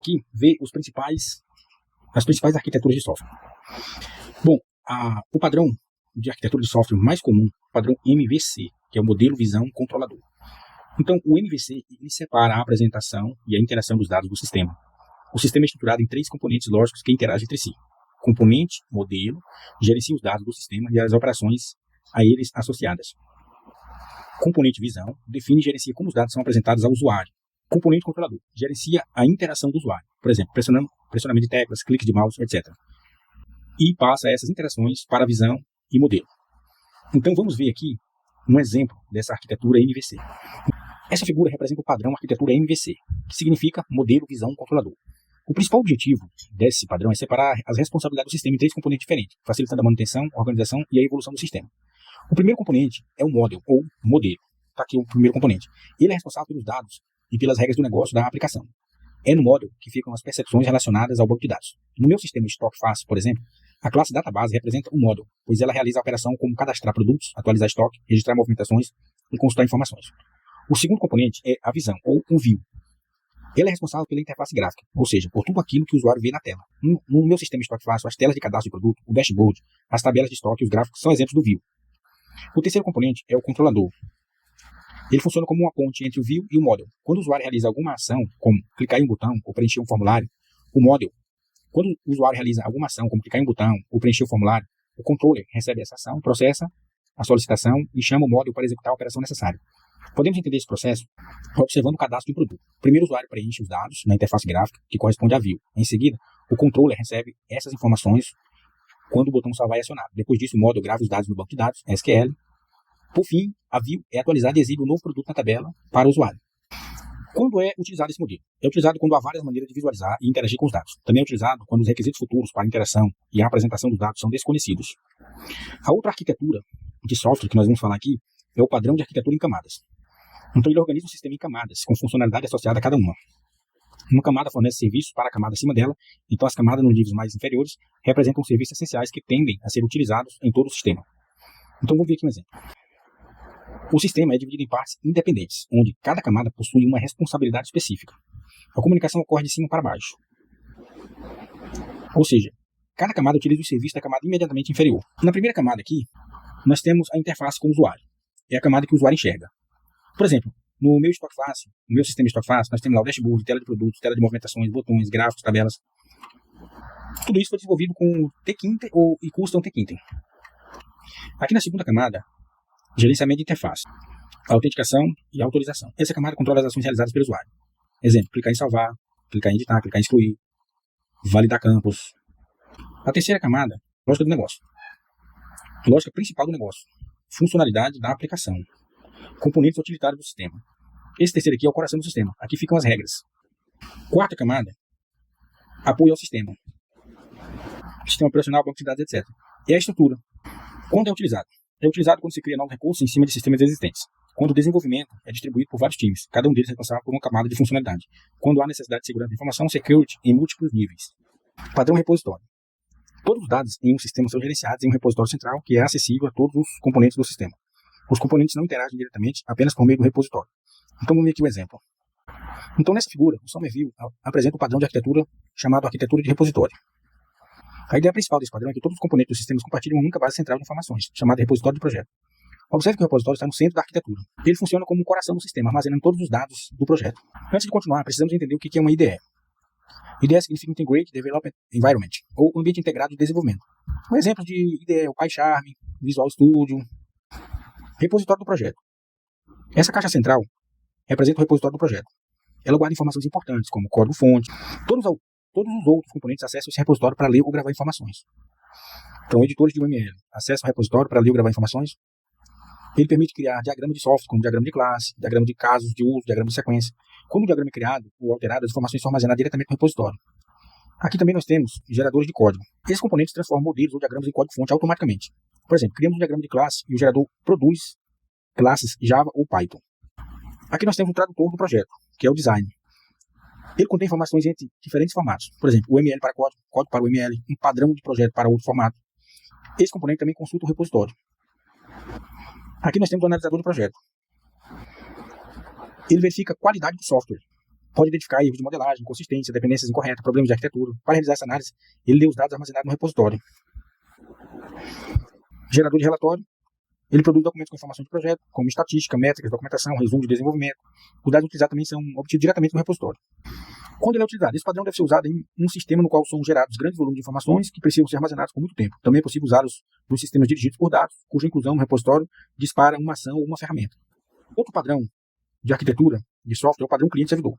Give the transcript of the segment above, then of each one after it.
aqui ver as principais arquiteturas de software. Bom, o padrão de arquitetura de software mais comum é o padrão MVC, que é o modelo visão controlador. Então, o MVC ele separa a apresentação e a interação dos dados do sistema. O sistema é estruturado em 3 componentes lógicos que interagem entre si. Componente, modelo, gerencia os dados do sistema e as operações a eles associadas. Componente visão, define e gerencia como os dados são apresentados ao usuário. Componente controlador, gerencia a interação do usuário, por exemplo, pressionamento de teclas, cliques de mouse, etc. E passa essas interações para a visão e modelo. Então vamos ver aqui um exemplo dessa arquitetura MVC. Essa figura representa o padrão arquitetura MVC, que significa modelo, visão, controlador. O principal objetivo desse padrão é separar as responsabilidades do sistema em 3 componentes diferentes, facilitando a manutenção, a organização e a evolução do sistema. O primeiro componente é o model, ou modelo. Está aqui o primeiro componente. Ele é responsável pelos dados e pelas regras do negócio da aplicação. É no model que ficam as percepções relacionadas ao banco de dados. No meu sistema Stock Fácil, por exemplo, a classe database representa o model, pois ela realiza a operação como cadastrar produtos, atualizar estoque, registrar movimentações e consultar informações. O segundo componente é a visão, ou o view. Ele é responsável pela interface gráfica, ou seja, por tudo aquilo que o usuário vê na tela. No meu sistema Stock Fácil, as telas de cadastro de produto, o dashboard, as tabelas de estoque e os gráficos são exemplos do view. O terceiro componente é o controlador. Ele funciona como uma ponte entre o view e o model. Quando o usuário realiza alguma ação, como clicar em um botão ou preencher um formulário, o model. Quando o usuário realiza alguma ação, como clicar em um botão ou preencher o formulário, o controller recebe essa ação, processa a solicitação e chama o model para executar a operação necessária. Podemos entender esse processo observando o cadastro de produto. Primeiro, o usuário preenche os dados na interface gráfica, que corresponde à view. Em seguida, o controller recebe essas informações quando o botão salvar é acionado. Depois disso, o model grava os dados no banco de dados, SQL. Por fim, a view é atualizada e exibe o novo produto na tabela para o usuário. Quando é utilizado esse modelo? É utilizado quando há várias maneiras de visualizar e interagir com os dados. Também é utilizado quando os requisitos futuros para a interação e a apresentação dos dados são desconhecidos. A outra arquitetura de software que nós vamos falar aqui é o padrão de arquitetura em camadas. Então ele organiza o sistema em camadas, com funcionalidade associada a cada uma. Uma camada fornece serviços para a camada acima dela, então as camadas nos níveis mais inferiores representam serviços essenciais que tendem a ser utilizados em todo o sistema. Então vamos ver aqui um exemplo. O sistema é dividido em partes independentes, onde cada camada possui uma responsabilidade específica. A comunicação ocorre de cima para baixo. Ou seja, cada camada utiliza o serviço da camada imediatamente inferior. Na primeira camada aqui, nós temos a interface com o usuário. É a camada que o usuário enxerga. Por exemplo, no meu Stock Fácil, no meu sistema Stock Fácil, nós temos lá o dashboard, tela de produtos, tela de movimentações, botões, gráficos, tabelas. Tudo isso foi desenvolvido com tkinter e custom tkinter. Aqui na segunda camada, gerenciamento de interface, autenticação e autorização. Essa camada controla as ações realizadas pelo usuário. Exemplo, clicar em salvar, clicar em editar, clicar em excluir, validar campos. A terceira camada, lógica do negócio. Lógica principal do negócio. Funcionalidade da aplicação. Componentes utilitários do sistema. Esse terceiro aqui é o coração do sistema. Aqui ficam as regras. Quarta camada, apoio ao sistema. Sistema operacional, banco de dados, etc. E a estrutura. Quando é utilizado? É utilizado quando se cria novos recursos em cima de sistemas existentes. Quando o desenvolvimento é distribuído por vários times, cada um deles é responsável por uma camada de funcionalidade. Quando há necessidade de segurança de informação, security em múltiplos níveis. Padrão repositório. Todos os dados em um sistema são gerenciados em um repositório central que é acessível a todos os componentes do sistema. Os componentes não interagem diretamente apenas por meio do repositório. Então vamos ver aqui um exemplo. Então nessa figura, o Somerville apresenta o padrão de arquitetura chamado arquitetura de repositório. A ideia principal desse padrão é que todos os componentes dos sistemas compartilham uma única base central de informações, chamada repositório de projeto. Observe que o repositório está no centro da arquitetura. Ele funciona como um coração do sistema, armazenando todos os dados do projeto. Antes de continuar, precisamos entender o que é uma IDE. IDE significa Integrated Development Environment, ou Ambiente Integrado de Desenvolvimento. Um exemplo de IDE é o PyCharm, Visual Studio. Repositório do projeto. Essa caixa central representa o repositório do projeto. Ela guarda informações importantes, como código-fonte. Todos os outros componentes acessam esse repositório para ler ou gravar informações. Então, editores de UML acessam o repositório para ler ou gravar informações. Ele permite criar diagrama de software, como diagrama de classe, diagrama de casos de uso, diagrama de sequência. Quando o diagrama é criado ou alterado, as informações são armazenadas diretamente no repositório. Aqui também nós temos geradores de código. Esses componentes transformam modelos ou diagramas em código-fonte automaticamente. Por exemplo, criamos um diagrama de classe e o gerador produz classes Java ou Python. Aqui nós temos o tradutor do projeto, que é o design. Ele contém informações entre diferentes formatos. Por exemplo, o ML para código, código para o ML, um padrão de projeto para outro formato. Esse componente também consulta o repositório. Aqui nós temos o analisador de projeto. Ele verifica a qualidade do software. pode identificar erros de modelagem, inconsistência, dependências incorretas, problemas de arquitetura. Para realizar essa análise, ele lê os dados armazenados no repositório. Gerador de relatório, ele produz documentos com informações de projeto, como estatística, métricas, documentação, resumo de desenvolvimento. Os dados utilizados também são obtidos diretamente no repositório. Quando ele é utilizado, esse padrão deve ser usado em um sistema no qual são gerados grandes volumes de informações que precisam ser armazenados por muito tempo. Também é possível usá-los nos sistemas dirigidos por dados, cuja inclusão no repositório dispara uma ação ou uma ferramenta. Outro padrão de arquitetura de software é o padrão cliente-servidor.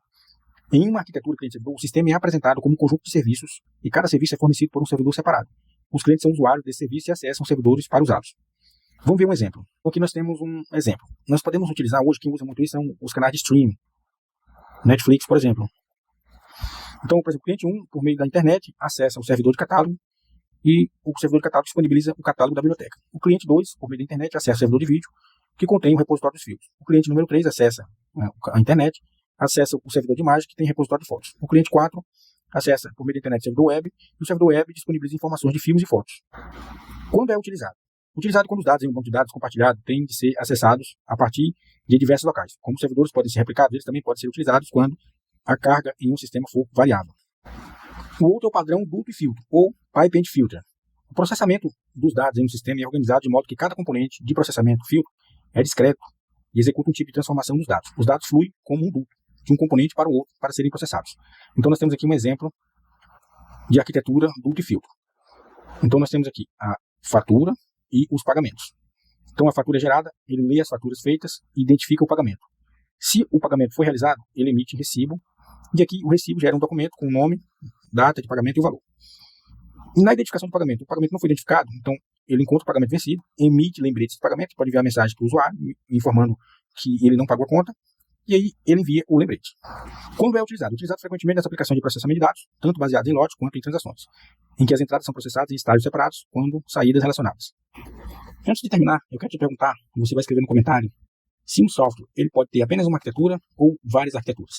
Em uma arquitetura cliente-servidor, o sistema é apresentado como um conjunto de serviços e cada serviço é fornecido por um servidor separado. Os clientes são usuários desse serviço e acessam os servidores para usá-los. Vamos ver um exemplo. Aqui nós temos um exemplo. Nós podemos utilizar hoje, quem usa muito isso são os canais de streaming. Netflix, por exemplo. Então, por exemplo, o cliente 1, por meio da internet, acessa o servidor de catálogo e o servidor de catálogo disponibiliza o catálogo da biblioteca. O cliente 2, por meio da internet, acessa o servidor de vídeo, que contém o repositório dos filmes. O cliente número 3 acessa a internet, acessa o servidor de imagem, que tem repositório de fotos. O cliente 4 acessa, por meio da internet, o servidor web, e o servidor web disponibiliza informações de filmes e fotos. Quando é utilizado? Utilizado quando os dados em um banco de dados compartilhado têm de ser acessados a partir de diversos locais. Como os servidores podem ser replicados, eles também podem ser utilizados quando a carga em um sistema for variável. O outro é o padrão duto e filtro, ou pipe and filter. O processamento dos dados em um sistema é organizado de modo que cada componente de processamento, filtro, é discreto e executa um tipo de transformação dos dados. Os dados fluem como um duto, de um componente para o outro, para serem processados. Então nós temos aqui um exemplo de arquitetura duto e filtro. Então nós temos aqui a fatura e os pagamentos. Então a fatura é gerada, ele lê as faturas feitas e identifica o pagamento. Se o pagamento foi realizado, ele emite recibo, e aqui o recibo gera um documento com o nome, data de pagamento e o valor. E na identificação do pagamento, o pagamento não foi identificado, então ele encontra o pagamento vencido, emite lembretes de pagamento, pode enviar mensagem para o usuário, informando que ele não pagou a conta, e aí ele envia o lembrete. Quando é utilizado? Utilizado frequentemente nas aplicações de processamento de dados, tanto baseadas em lotes quanto em transações, em que as entradas são processadas em estágios separados, quando saídas relacionadas. Antes de terminar, eu quero te perguntar, e você vai escrever no comentário, se um software ele pode ter apenas uma arquitetura ou várias arquiteturas.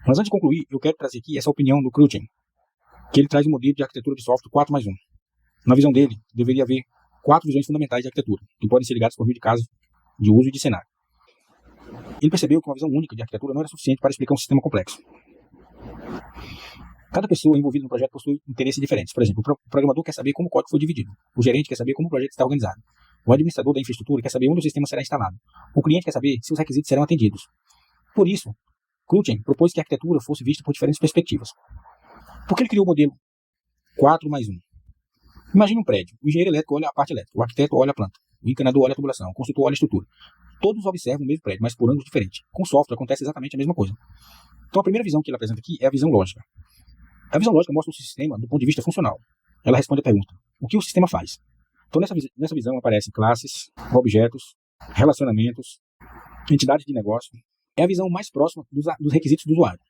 Mas antes de concluir, eu quero trazer aqui essa opinião do Crutzen, que ele traz um modelo de arquitetura de software 4+1. Na visão dele, deveria haver 4 visões fundamentais de arquitetura, que podem ser ligadas por meio de casos de uso e de cenário. Ele percebeu que uma visão única de arquitetura não era suficiente para explicar um sistema complexo. Cada pessoa envolvida no projeto possui interesses diferentes. Por exemplo, o programador quer saber como o código foi dividido. O gerente quer saber como o projeto está organizado. O administrador da infraestrutura quer saber onde o sistema será instalado. O cliente quer saber se os requisitos serão atendidos. Por isso, Crutzen propôs que a arquitetura fosse vista por diferentes perspectivas. Por que ele criou o modelo 4+1? Imagine um prédio. O engenheiro elétrico olha a parte elétrica, o arquiteto olha a planta, o encanador olha a tubulação, o construtor olha a estrutura. Todos observam o mesmo prédio, mas por ângulos diferentes. Com software acontece exatamente a mesma coisa. Então a primeira visão que ele apresenta aqui é a visão lógica. A visão lógica mostra o sistema do ponto de vista funcional. Ela responde a pergunta: o que o sistema faz? Então nessa visão aparecem classes, objetos, relacionamentos, entidades de negócio. É a visão mais próxima dos requisitos do usuário.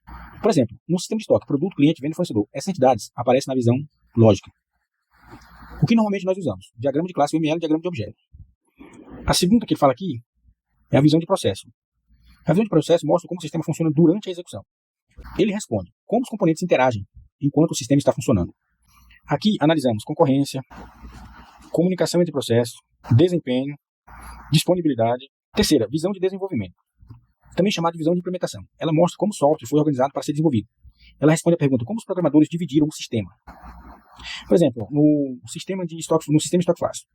Por exemplo, no sistema de estoque, produto, cliente, venda e fornecedor, essas entidades aparecem na visão lógica. O que normalmente nós usamos? Diagrama de classe UML, diagrama de objeto. A segunda que ele fala aqui é a visão de processo. A visão de processo mostra como o sistema funciona durante a execução. Ele responde como os componentes interagem enquanto o sistema está funcionando. Aqui analisamos concorrência, comunicação entre processos, desempenho, disponibilidade. Terceira, visão de desenvolvimento, também chamada de visão de implementação. Ela mostra como o software foi organizado para ser desenvolvido. Ela responde a pergunta como os programadores dividiram o sistema. Por exemplo, no sistema de estoque fácil,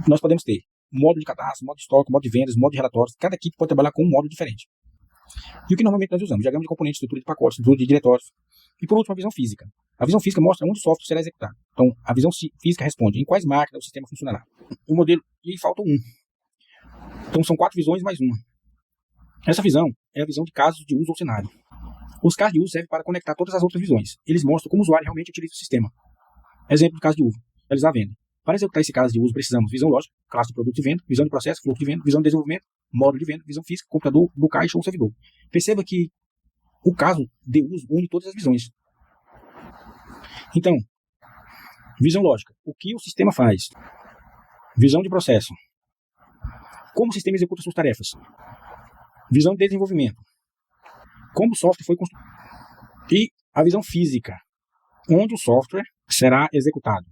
nós podemos ter módulo de cadastro, módulo de estoque, módulo de vendas, módulo de relatórios. Cada equipe pode trabalhar com um módulo diferente. E o que normalmente nós usamos? Diagrama de componentes, estrutura de pacotes, estrutura de diretórios. E por último, a visão física. A visão física mostra onde o software será executado. Então, a visão física responde em quais máquinas o sistema funcionará. O modelo, e aí falta um. Então, são 4 visões mais uma. Essa visão é a visão de casos de uso ou cenário. Os casos de uso servem para conectar todas as outras visões. Eles mostram como o usuário realmente utiliza o sistema. Exemplo do caso de uso, realizar a venda. Para executar esse caso de uso, precisamos visão lógica, classe de produto de venda, visão de processo, fluxo de venda, visão de desenvolvimento, módulo de venda, visão física, computador, do caixa ou servidor. Perceba que o caso de uso une todas as visões. Então, visão lógica, o que o sistema faz? Visão de processo, como o sistema executa suas tarefas? Visão de desenvolvimento, como o software foi construído? E a visão física, onde o software será executado.